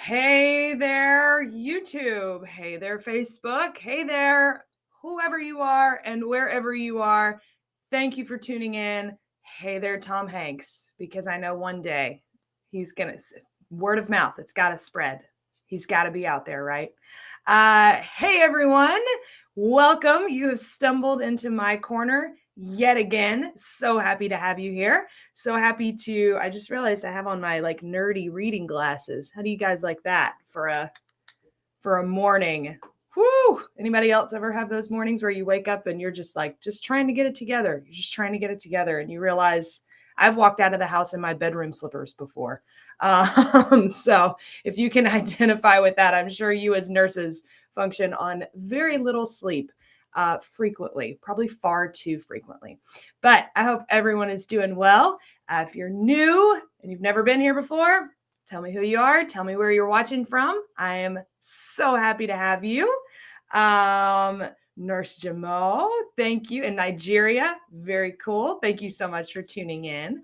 Hey there, YouTube. Hey there, Facebook. Hey there, whoever you are and wherever you are. Thank you for tuning in. Hey there, Tom Hanks, because I know one day he's going to, word of mouth, it's got to spread. He's got to be out there, right? Hey, everyone. Welcome. You have stumbled into my corner yet again. So happy to have you here. So happy to, I just realized I have on my like nerdy reading glasses. How do you guys like that for a morning? Whoo! Anybody else ever have those mornings where you wake up and you're just trying to get it together? You're just trying to get it together and you realize I've walked out of the house in my bedroom slippers before. So if you can identify with that, I'm sure you as nurses function on very little sleep frequently, probably far too frequently. But I hope everyone is doing well. If you're new and you've never been here before, tell me who you are. Tell me where you're watching from. I am so happy to have you. Nurse Jamo, thank you. In Nigeria, very cool. Thank you so much for tuning in.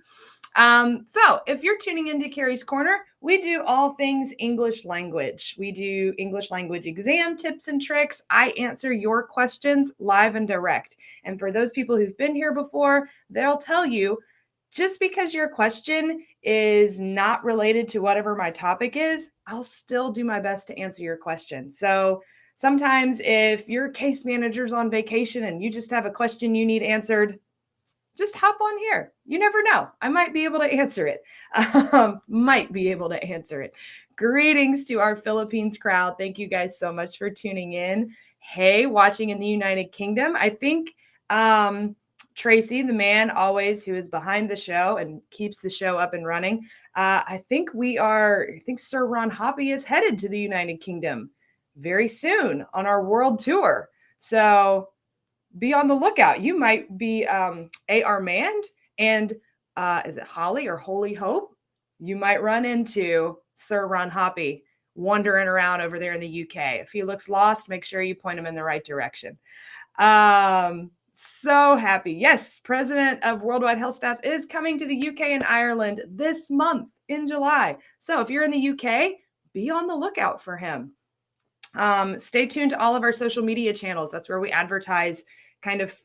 So if you're tuning into Kari's Corner, we do all things English language. We do English language exam tips and tricks. I answer your questions live and direct. And for those people who've been here before, they'll tell you, just because your question is not related to whatever my topic is, I'll still do my best to answer your question. So sometimes if your case manager's on vacation and you just have a question you need answered, just hop on here. You never know. I might be able to answer it. Greetings to our Philippines crowd. Thank you guys so much for tuning in. Hey, watching in the United Kingdom. I think Tracy, the man always who is behind the show and keeps the show up and running. I think Sir Ron Hoppy is headed to the United Kingdom very soon on our world tour. So be on the lookout. You might be A.R. Mand and is it Holly or Holy Hope? You might run into Sir Ron Hoppy wandering around over there in the UK. If he looks lost, make sure you point him in the right direction. So happy. Yes, President of Worldwide HealthStaff is coming to the UK and Ireland this month in July. So if you're in the UK, be on the lookout for him. Stay tuned to all of our social media channels. That's where we advertise kind of,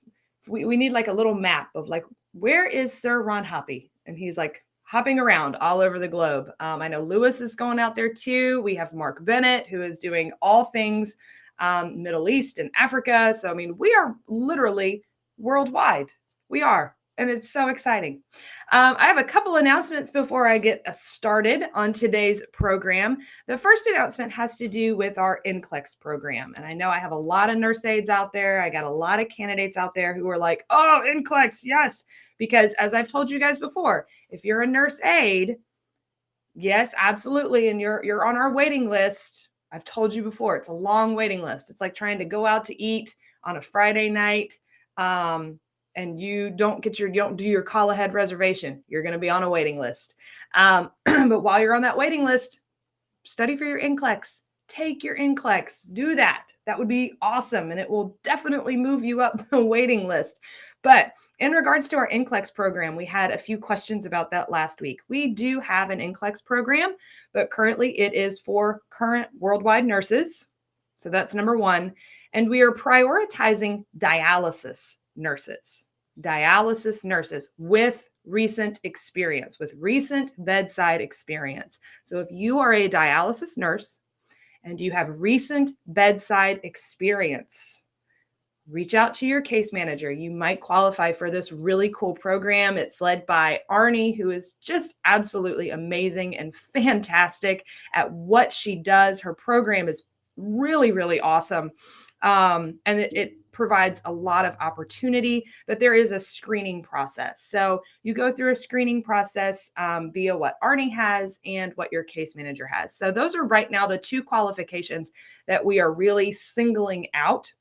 we need like a little map of like, where is Sir Ron Hoppy? And he's like hopping around all over the globe. I know Lewis is going out there too. We have Mark Bennett, who is doing all things Middle East and Africa. So, I mean, we are literally worldwide. We are. And it's so exciting. I have a couple announcements before I get started on today's program. The first announcement has to do with our NCLEX program. And I know I have a lot of nurse aides out there. I got a lot of candidates out there who are like, oh, NCLEX, yes. Because as I've told you guys before, if you're a nurse aide, yes, absolutely. And you're on our waiting list. I've told you before, it's a long waiting list. It's like trying to go out to eat on a Friday night. And you don't do your call ahead reservation. You're going to be on a waiting list. But while you're on that waiting list, study for your NCLEX. Take your NCLEX. Do that. That would be awesome. And it will definitely move you up the waiting list. But in regards to our NCLEX program, we had a few questions about that last week. We do have an NCLEX program, but currently it is for current worldwide nurses. So that's number one. And we are prioritizing dialysis nurses with recent experience, with recent bedside experience. So if you are a dialysis nurse and you have recent bedside experience, reach out to your case manager. You might qualify for this really cool program. It's led by Arnie, who is just absolutely amazing and fantastic at what she does. Her program is really, really awesome. And it provides a lot of opportunity, but there is a screening process. So you go through a screening process via what Arnie has and what your case manager has. So those are right now the two qualifications that we are really singling out.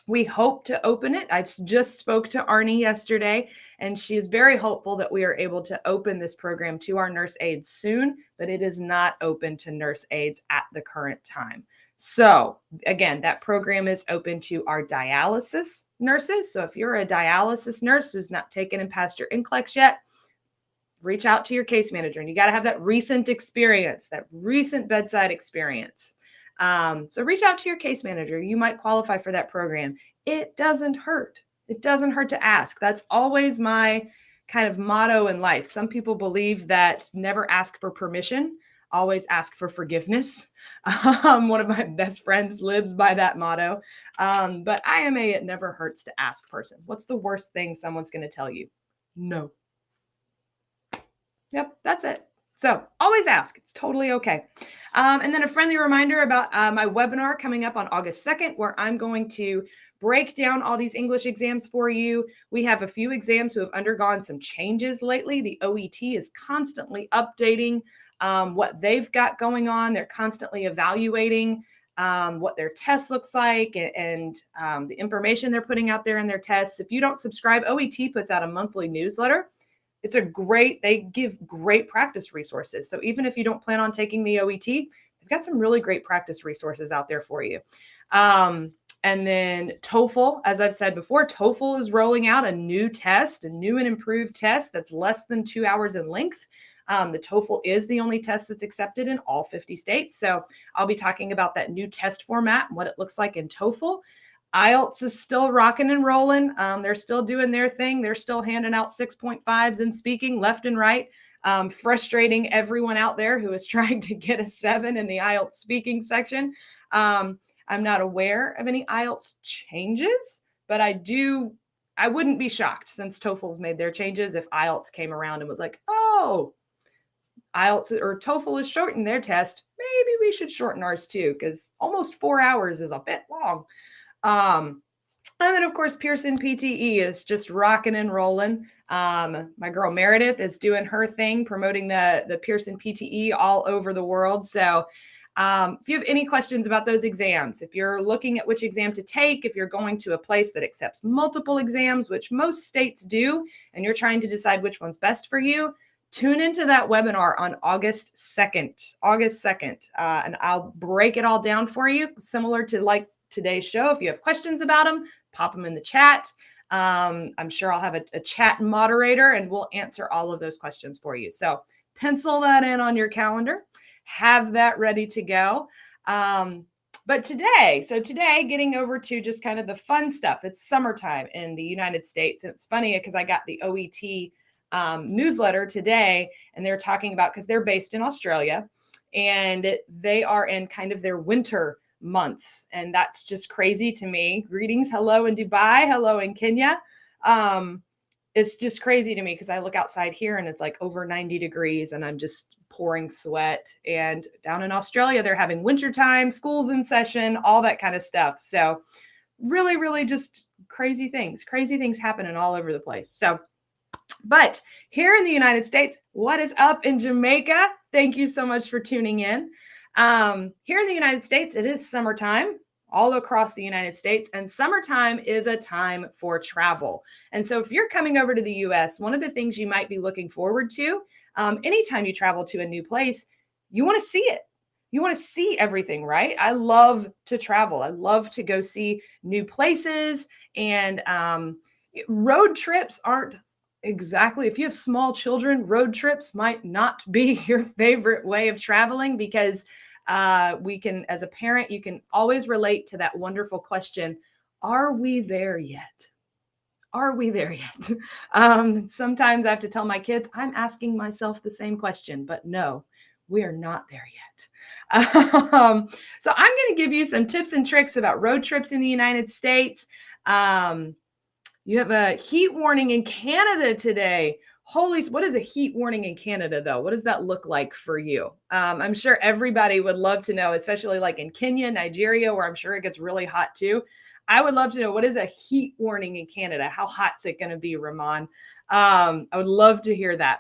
We hope to open it. I just spoke to Arnie yesterday, and she is very hopeful that we are able to open this program to our nurse aides soon, but it is not open to nurse aides at the current time. So again, that program is open to our dialysis nurses. So if you're a dialysis nurse who's not taken and passed your NCLEX yet, reach out to your case manager, and you got to have that recent experience, that recent bedside experience. So reach out to your case manager. You might qualify for that program. It doesn't hurt. It doesn't hurt to ask. That's always my kind of motto in life. Some people believe that never ask for permission, always ask for forgiveness. One of my best friends lives by that motto. But I am a it never hurts to ask person. What's the worst thing someone's going to tell you? No. Yep, that's it. So always ask. It's totally okay. And then a friendly reminder about my webinar coming up on August 2nd, where I'm going to break down all these English exams for you. We have a few exams who have undergone some changes lately. The OET is constantly updating what they've got going on. They're constantly evaluating what their test looks like and the information they're putting out there in their tests. If you don't subscribe, OET puts out a monthly newsletter. They give great practice resources. So even if you don't plan on taking the OET, they've got some really great practice resources out there for you. And then TOEFL, as I've said before, TOEFL is rolling out a new test, a new and improved test that's less than 2 hours in length. The TOEFL is the only test that's accepted in all 50 states. So I'll be talking about that new test format and what it looks like in TOEFL. IELTS is still rocking and rolling. They're still doing their thing. They're still handing out 6.5s in speaking left and right, frustrating everyone out there who is trying to get a 7 in the IELTS speaking section. I'm not aware of any IELTS changes, but I wouldn't be shocked since TOEFL's made their changes if IELTS came around and was like, oh, IELTS or TOEFL is shortening their test. Maybe we should shorten ours too, because almost 4 hours is a bit long. And then, of course, Pearson PTE is just rocking and rolling. My girl Meredith is doing her thing, promoting the Pearson PTE all over the world. So if you have any questions about those exams, if you're looking at which exam to take, if you're going to a place that accepts multiple exams, which most states do, and you're trying to decide which one's best for you, tune into that webinar on August 2nd, and I'll break it all down for you, similar to like today's show. If you have questions about them, pop them in the chat. I'm sure I'll have a chat moderator and we'll answer all of those questions for you. So pencil that in on your calendar, have that ready to go. But today, getting over to just kind of the fun stuff. It's summertime in the United States. And it's funny because I got the OET newsletter today, and they're talking about, because they're based in Australia and they are in kind of their winter months. And that's just crazy to me. Greetings. Hello in Dubai. Hello in Kenya. It's just crazy to me because I look outside here and it's like over 90 degrees and I'm just pouring sweat. And down in Australia, they're having wintertime, schools in session, all that kind of stuff. So really, really just crazy things happening all over the place. So, but here in the United States, what is up in Jamaica? Thank you so much for tuning in. Here in the United States, it is summertime all across the United States, and summertime is a time for travel. And so if you're coming over to the US, one of the things you might be looking forward to, anytime you travel to a new place, you want to see it. You want to see everything, right? I love to travel. I love to go see new places, and road trips aren't exactly, if you have small children, road trips might not be your favorite way of traveling, because we can, as a parent, you can always relate to that wonderful question, are we there yet? Are we there yet? Sometimes I have to tell my kids, I'm asking myself the same question, but no, we are not there yet. So I'm going to give you some tips and tricks about road trips in the United States. You have a heat warning in Canada today. What is a heat warning in Canada, though? What does that look like for you? I'm sure everybody would love to know, especially like in Kenya, Nigeria, where I'm sure it gets really hot too. I would love to know, what is a heat warning in Canada? How hot's it going to be, Ramon? I would love to hear that.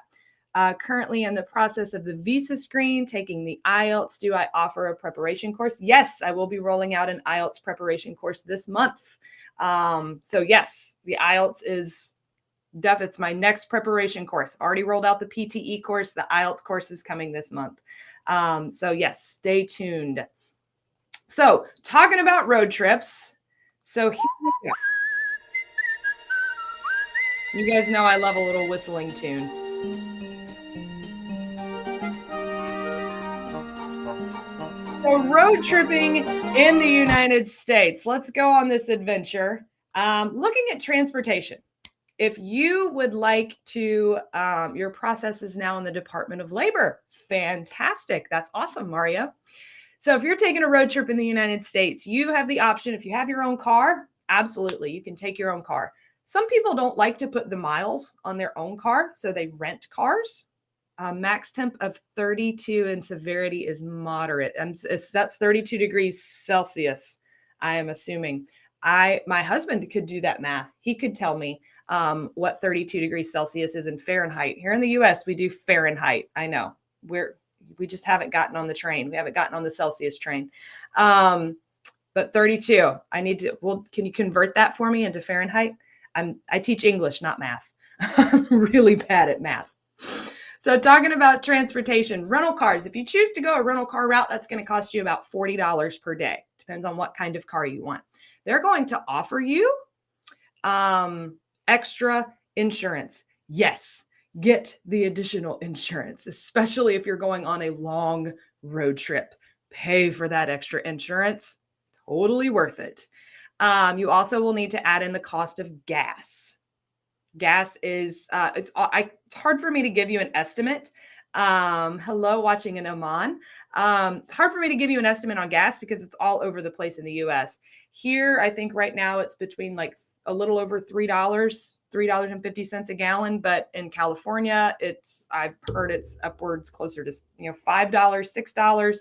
Currently in the process of the visa screen, taking the IELTS. Do I offer a preparation course? Yes, I will be rolling out an IELTS preparation course this month. So yes, the IELTS is it's my next preparation course. I've already rolled out the PTE course. The IELTS course is coming this month. So yes, stay tuned. So talking about road trips. So here we go. You guys know I love a little whistling tune. So road tripping in the United States. Let's go on this adventure. Looking at transportation. If you would like to, your process is now in the Department of Labor. Fantastic. That's awesome, Mario. So if you're taking a road trip in the United States, you have the option, if you have your own car, absolutely, you can take your own car. Some people don't like to put the miles on their own car, so they rent cars. Max temp of 32 and severity is moderate. That's 32 degrees Celsius, I am assuming. My husband could do that math. He could tell me what 32 degrees Celsius is in Fahrenheit. Here in the US, we do Fahrenheit. I know. We just haven't gotten on the train. We haven't gotten on the Celsius train. But 32, can you convert that for me into Fahrenheit? I teach English, not math. I'm really bad at math. So talking about transportation, rental cars. If you choose to go a rental car route, that's going to cost you about $40 per day. Depends on what kind of car you want. They're going to offer you extra insurance. Yes, get the additional insurance, especially if you're going on a long road trip. Pay for that extra insurance. Totally worth it. You also will need to add in the cost of gas. Gas is, it's hard for me to give you an estimate. Hello, watching in Oman. It's hard for me to give you an estimate on gas because it's all over the place in the US. Here, I think right now it's between like a little over $3, $3.50 a gallon. But in California, I've heard it's upwards closer to, $5, $6.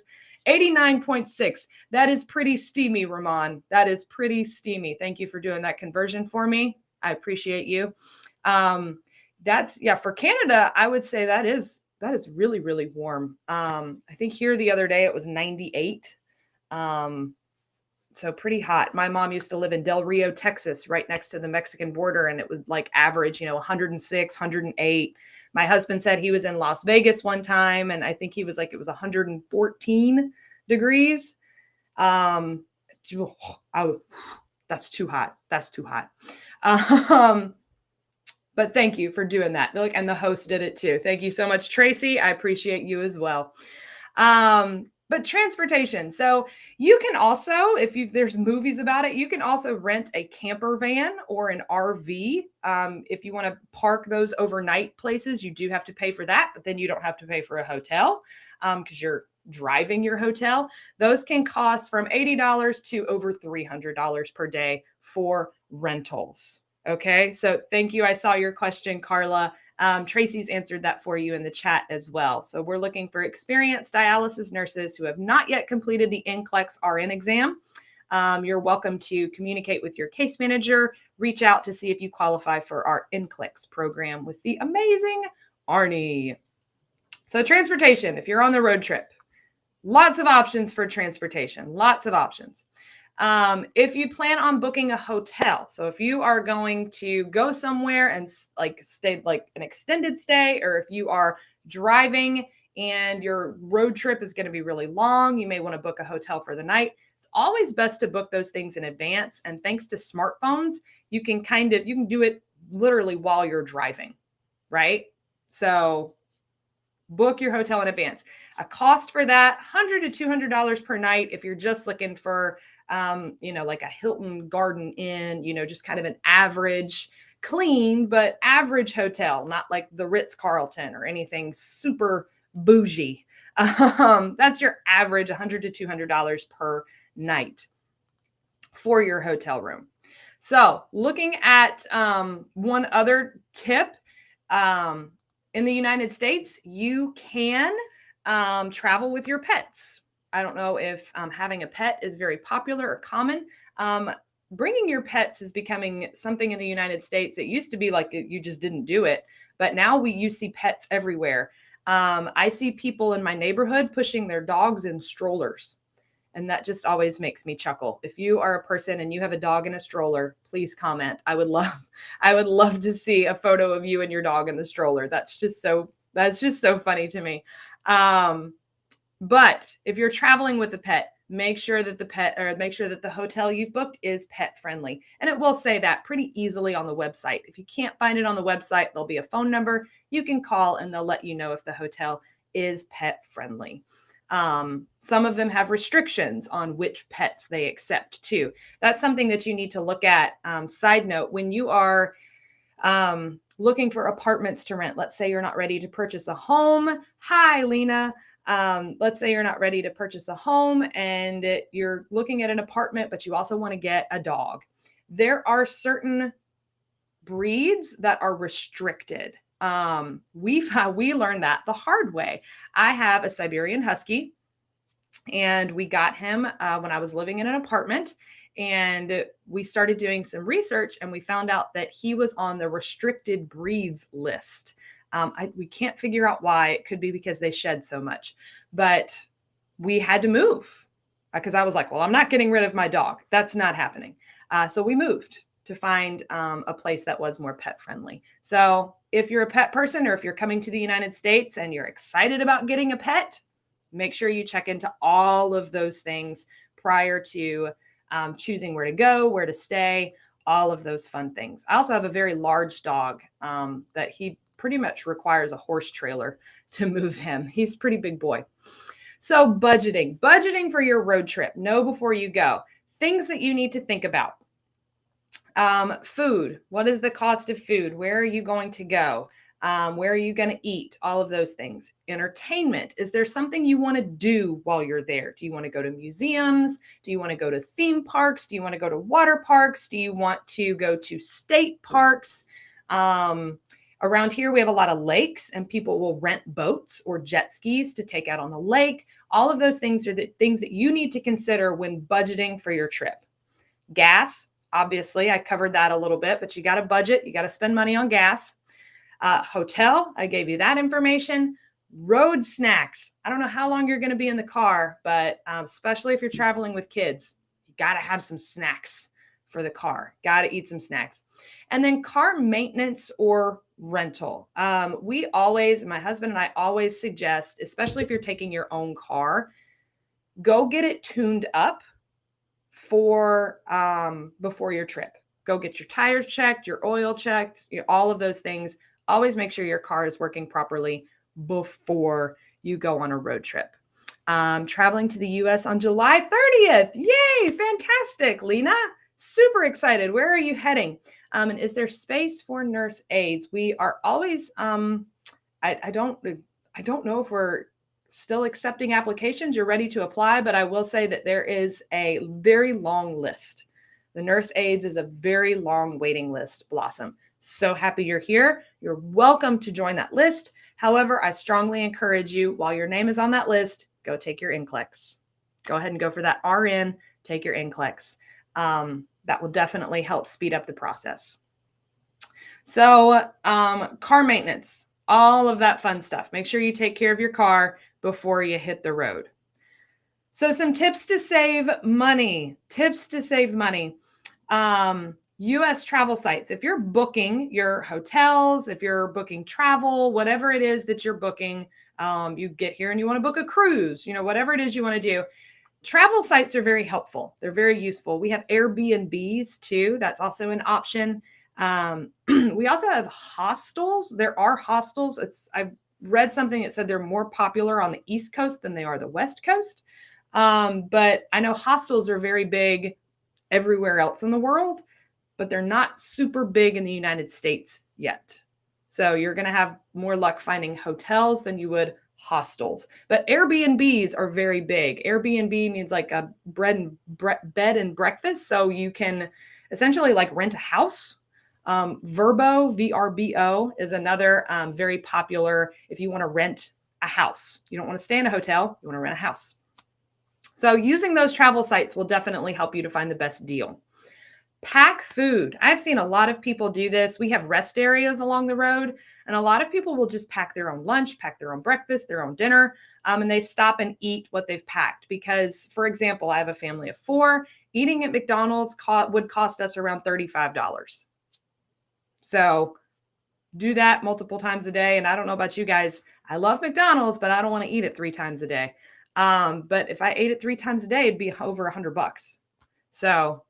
89.6. That is pretty steamy, Ramon. That is pretty steamy. Thank you for doing that conversion for me. I appreciate you. For Canada, I would say that is really, really warm. I think here the other day it was 98. So pretty hot. My mom used to live in Del Rio, Texas, right next to the Mexican border. And it was like average, 106, 108. My husband said he was in Las Vegas one time. And I think he was like, it was 114 degrees. That's too hot. That's too hot. But thank you for doing that. And the host did it too. Thank you so much, Tracy. I appreciate you as well. But transportation. So you can also, there's movies about it, you can also rent a camper van or an RV. If you want to park those overnight places, you do have to pay for that, but then you don't have to pay for a hotel because you're driving your hotel. Those can cost from $80 to over $300 per day for rentals. Okay, so thank you. I saw your question, Carla. Tracy's answered that for you in the chat as well. So we're looking for experienced dialysis nurses who have not yet completed the NCLEX RN exam. You're welcome to communicate with your case manager, reach out to see if you qualify for our NCLEX program with the amazing Arnie. So transportation, if you're on the road trip, lots of options for transportation, lots of options. If you plan on booking a hotel, so if you are going to go somewhere and stay like an extended stay, or if you are driving and your road trip is going to be really long, you may want to book a hotel for the night. It's always best to book those things in advance. And thanks to smartphones, you can do it literally while you're driving, right? So book your hotel in advance. A cost for that, $100 to $200 per night if you're just looking for, like a Hilton Garden Inn, just kind of an average, clean, but average hotel, not like the Ritz-Carlton or anything super bougie. That's your average, $100 to $200 per night for your hotel room. So looking at one other tip, in the United States, you can travel with your pets. I don't know if having a pet is very popular or common. Bringing your pets is becoming something in the United States. It used to be like you just didn't do it, but now you see pets everywhere. I see people in my neighborhood pushing their dogs in strollers. And that just always makes me chuckle. If you are a person and you have a dog in a stroller, please comment. I would love to see a photo of you and your dog in the stroller. That's just so funny to me. But if you're traveling with a pet, make sure that the hotel you've booked is pet friendly. And it will say that pretty easily on the website. If you can't find it on the website, there'll be a phone number you can call and they'll let you know if the hotel is pet friendly. Some of them have restrictions on which pets they accept too. That's something that you need to look at. Side note, when you are looking for apartments to rent, let's say you're not ready to purchase a home. Hi, Lena. Let's say you're not ready to purchase a home and you're looking at an apartment, but you also want to get a dog. There are certain breeds that are restricted. We learned that the hard way. I have a Siberian Husky, and we got him when I was living in an apartment, and we started doing some research, and we found out that he was on the restricted breeds list. We can't figure out why. It could be because they shed so much, but we had to move because I was like, well, I'm not getting rid of my dog. That's not happening. So we moved to find a place that was more pet friendly. So if you're a pet person, or if you're coming to the United States and you're excited about getting a pet, make sure you check into all of those things prior to choosing where to go, where to stay, all of those fun things. I also have a very large dog that he pretty much requires a horse trailer to move him. He's a pretty big boy. So budgeting for your road trip. Know before you go. Things that you need to think about. Food. What is the cost of food? Where are you going to go? Where are you going to eat? All of those things. Entertainment. Is there something you want to do while you're there? Do you want to go to museums? Do you want to go to theme parks? Do you want to go to water parks? Do you want to go to state parks? Around here, we have a lot of lakes, and people will rent boats or jet skis to take out on the lake. All of those things are the things that you need to consider when budgeting for your trip. Gas. Obviously, I covered that a little bit, but you got to budget. You got to spend money on gas. Hotel, I gave you that information. Road snacks. I don't know how long you're going to be in the car, but especially if you're traveling with kids, you got to have some snacks for the car. Got to eat some snacks. And then car maintenance or rental. My husband and I always suggest, especially if you're taking your own car, go get it tuned up for before your trip. Go get your tires checked, your oil checked, all of those things. Always make sure your car is working properly before you go on a road trip. Traveling to the U.S. on July 30th. Yay, fantastic, Lena. Super excited. Where are you heading? And is there space for nurse aides? We are always, I don't know if we're still accepting applications. You're ready to apply, but I will say that there is a very long list. The nurse aides is a very long waiting list, Blossom. So happy you're here. You're welcome to join that list. However, I strongly encourage you, while your name is on that list, go take your NCLEX. Go ahead and go for that RN, take your NCLEX. That will definitely help speed up the process. So car maintenance, all of that fun stuff. Make sure you take care of your car before you hit the road. So some tips to save money. U.S. travel sites. If you're booking your hotels, if you're booking travel, whatever it is that you're booking, you get here and you want to book a cruise, whatever it is you want to do. Travel sites are very helpful. They're very useful. We have Airbnbs too. That's also an option. We also have hostels. There are hostels. I've read something that said they're more popular on the East Coast than they are the West Coast. But I know hostels are very big everywhere else in the world, but they're not super big in the United States yet. So you're going to have more luck finding hotels than you would hostels. But Airbnbs are very big. Airbnb means like a bed and breakfast. So you can essentially like rent a house. Vrbo, VRBO, is another very popular if you want to rent a house. You don't want to stay in a hotel, you want to rent a house. So using those travel sites will definitely help you to find the best deal. Pack food. I've seen a lot of people do this. We have rest areas along the road, and a lot of people will just pack their own lunch, pack their own breakfast, their own dinner, and they stop and eat what they've packed. Because, for example, I have a family of 4. Eating at McDonald's would cost us around $35. So do that multiple times a day. And I don't know about you guys. I love McDonald's, but I don't want to eat it 3 times a day. But if I ate it 3 times a day, it'd be over $100. So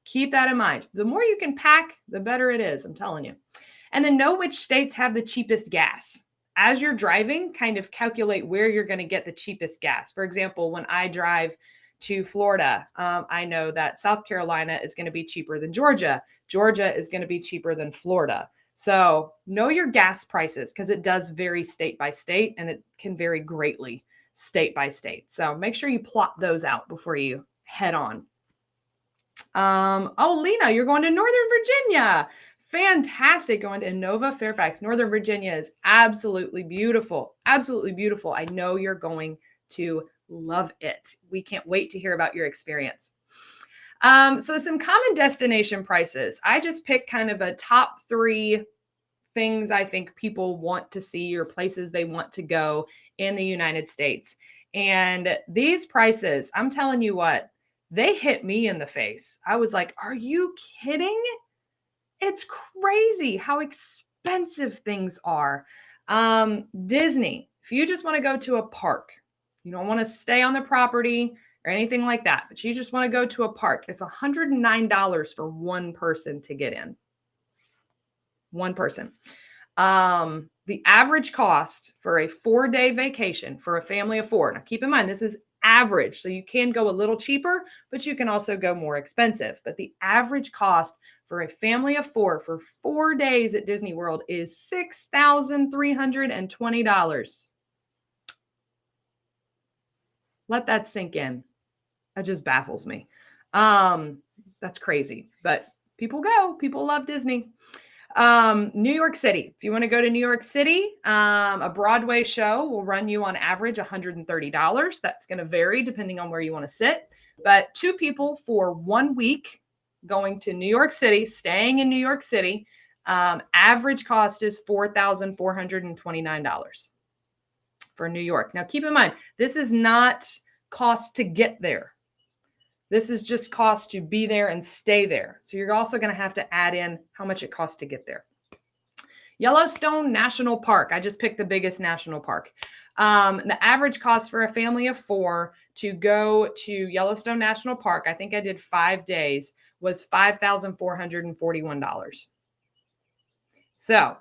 keep that in mind. The more you can pack, the better it is. I'm telling you. And then know which states have the cheapest gas. as you're driving, kind of calculate where you're going to get the cheapest gas. For example, when I drive to Florida, I know that South Carolina is going to be cheaper than Georgia. Georgia is going to be cheaper than Florida. So know your gas prices because it does vary state by state and it can vary greatly state by state. So make sure you plot those out before you head on. Oh, Lena, you're going to Northern Virginia. Fantastic. Going to Innova Fairfax. Northern Virginia is absolutely beautiful. Absolutely beautiful. I know you're going to love it. We can't wait to hear about your experience. So some common destination prices. I just picked kind of a top 3 things I think people want to see or places they want to go in the United States. And these prices, I'm telling you what, they hit me in the face. I was like, are you kidding? It's crazy how expensive things are. Disney, if you just want to go to a park, you don't want to stay on the property or anything like that, but you just want to go to a park, it's $109 for one person to get in. One person. The average cost for a 4-day vacation for a family of 4. Now, keep in mind, this is average. So you can go a little cheaper, but you can also go more expensive. But the average cost for a family of 4 for 4 days at Disney World is $6,320. Let that sink in. That just baffles me. That's crazy, but people go. People love Disney. New York City. If you want to go to New York City, a Broadway show will run you on average $130. That's going to vary depending on where you want to sit. But 2 people for 1 week going to New York City, staying in New York City, average cost is $4,429 for New York. Now, keep in mind, this is not cost to get there. This is just cost to be there and stay there. So you're also going to have to add in how much it costs to get there. Yellowstone National Park. I just picked the biggest national park. The average cost for a family of 4 to go to Yellowstone National Park, I think I did 5 days, was $5,441. So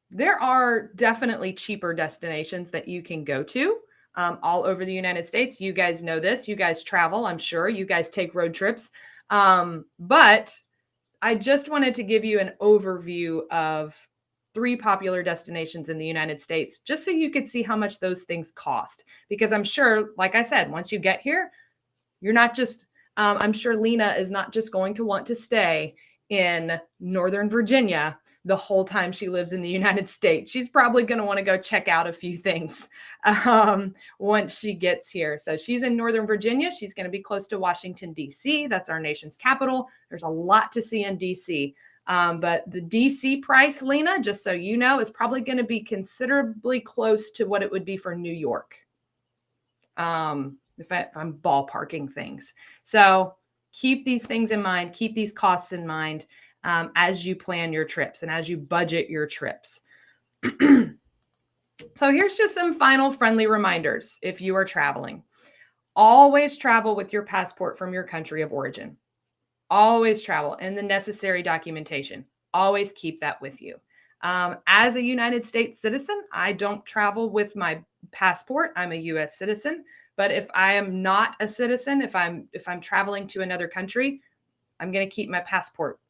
there are definitely cheaper destinations that you can go to. All over the United States. You guys know this. You guys travel, I'm sure. You guys take road trips. But I just wanted to give you an overview of 3 popular destinations in the United States, just so you could see how much those things cost. Because I'm sure, like I said, once you get here, you're not just, I'm sure Lena is not just going to want to stay in Northern Virginia the whole time she lives in the United States. She's probably going to want to go check out a few things once she gets here. So she's in Northern Virginia. She's going to be close to Washington, D.C. That's our nation's capital. There's a lot to see in D.C. But the D.C. price, Lena, just so you know, is probably going to be considerably close to what it would be for New York. If I'm ballparking things. So keep these things in mind. Keep these costs in mind. As you plan your trips and as you budget your trips. So here's just some final friendly reminders if you are traveling. Always travel with your passport from your country of origin. Always travel and the necessary documentation. Always keep that with you. As a United States citizen, I don't travel with my passport. I'm a U.S. citizen. But if I am not a citizen, if I'm traveling to another country, I'm going to keep my passport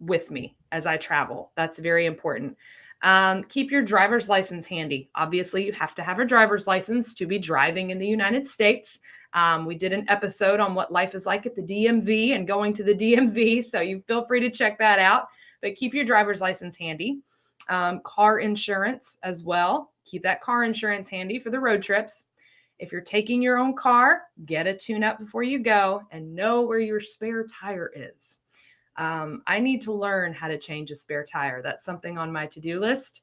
with me as I travel. That's very important. Keep your driver's license handy. Obviously, you have to have a driver's license to be driving in the United States. We did an episode on what life is like at the DMV and going to the DMV, so you feel free to check that out. But keep your driver's license handy. Car insurance as well. Keep that car insurance handy for the road trips. If you're taking your own car, get a tune-up before you go and know where your spare tire is. I need to learn how to change a spare tire. That's something on my to-do list.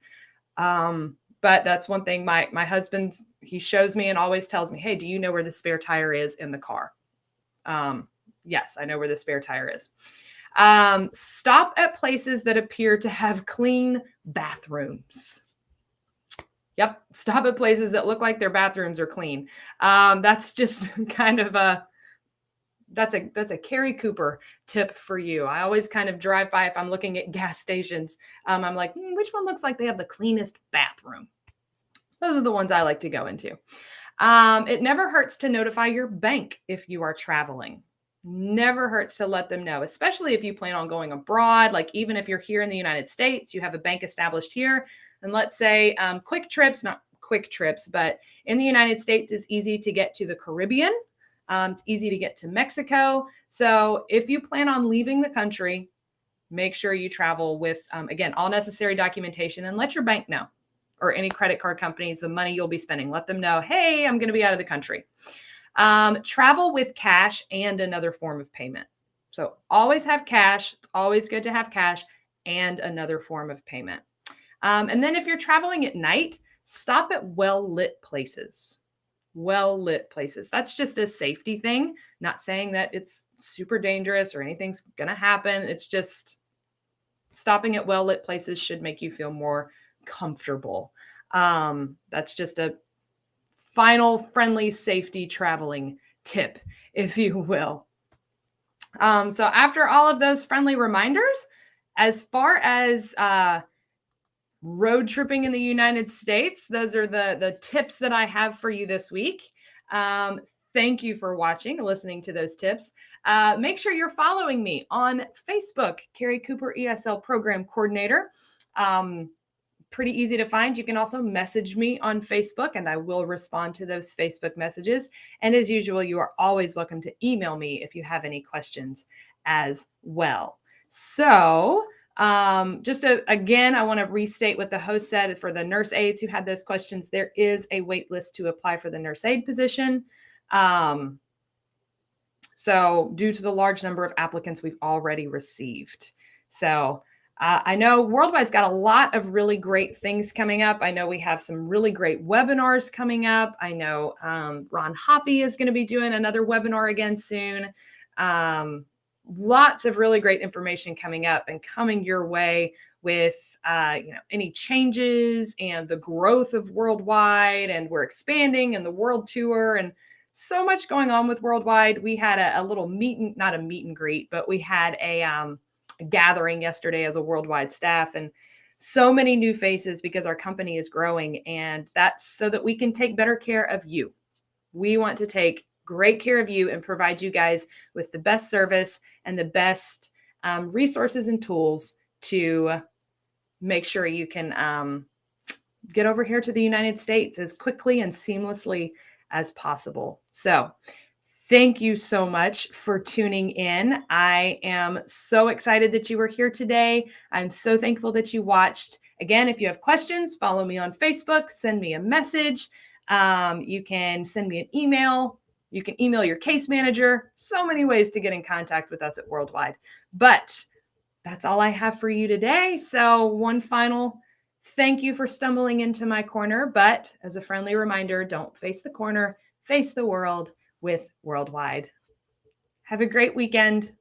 But that's one thing my husband, he shows me and always tells me, hey, do you know where the spare tire is in the car? Yes, I know where the spare tire is. Stop at places that appear to have clean bathrooms. Yep. Stop at places that look like their bathrooms are clean. That's just kind of that's a Kari Cooper tip for you. I always kind of drive by if I'm looking at gas stations. I'm like, which one looks like they have the cleanest bathroom? Those are the ones I like to go into. It never hurts to notify your bank if you are traveling. Never hurts to let them know, especially if you plan on going abroad. Like even if you're here in the United States, you have a bank established here. And let's say quick trips, not quick trips, but in the United States, it's easy to get to the Caribbean. It's easy to get to Mexico. So if you plan on leaving the country, make sure you travel with, again, all necessary documentation and let your bank know, or any credit card companies, the money you'll be spending. Let them know, hey, I'm going to be out of the country. Travel with cash and another form of payment. So always have cash. It's always good to have cash and another form of payment. And then if you're traveling at night, stop at well-lit places. Well-lit places. That's just a safety thing. Not saying that it's super dangerous or anything's going to happen. It's just stopping at well-lit places should make you feel more comfortable. That's just a final friendly safety traveling tip, if you will. So after all of those friendly reminders, as far as road tripping in the United States, those are the tips that I have for you this week. Thank you for watching and listening to those tips. Make sure you're following me on Facebook, Kari Cooper, ESL Program Coordinator. Pretty easy to find. You can also message me on Facebook and I will respond to those Facebook messages. And as usual, you are always welcome to email me if you have any questions as well. So again, I want to restate what the host said for the nurse aides who had those questions. There is a wait list to apply for the nurse aide position. So due to the large number of applicants we've already received. So I know Worldwide's got a lot of really great things coming up. I know we have some really great webinars coming up. I know Ron Hoppy is going to be doing another webinar again soon. Lots of really great information coming up and coming your way with any changes and the growth of Worldwide, and we're expanding and the world tour and so much going on with Worldwide. We had a little not a meet and greet, but we had a gathering yesterday as a Worldwide staff, and so many new faces because our company is growing, and that's so that we can take better care of you. We want to take great care of you and provide you guys with the best service and the best resources and tools to make sure you can get over here to the United States as quickly and seamlessly as possible. So thank you so much for tuning in. I am so excited that you were here today. I'm so thankful that you watched. Again, if you have questions, follow me on Facebook, send me a message. You can send me an email. You can email your case manager. So many ways to get in contact with us at Worldwide. But that's all I have for you today. So one final thank you for stumbling into my corner. But as a friendly reminder, don't face the corner, face the world with Worldwide. Have a great weekend.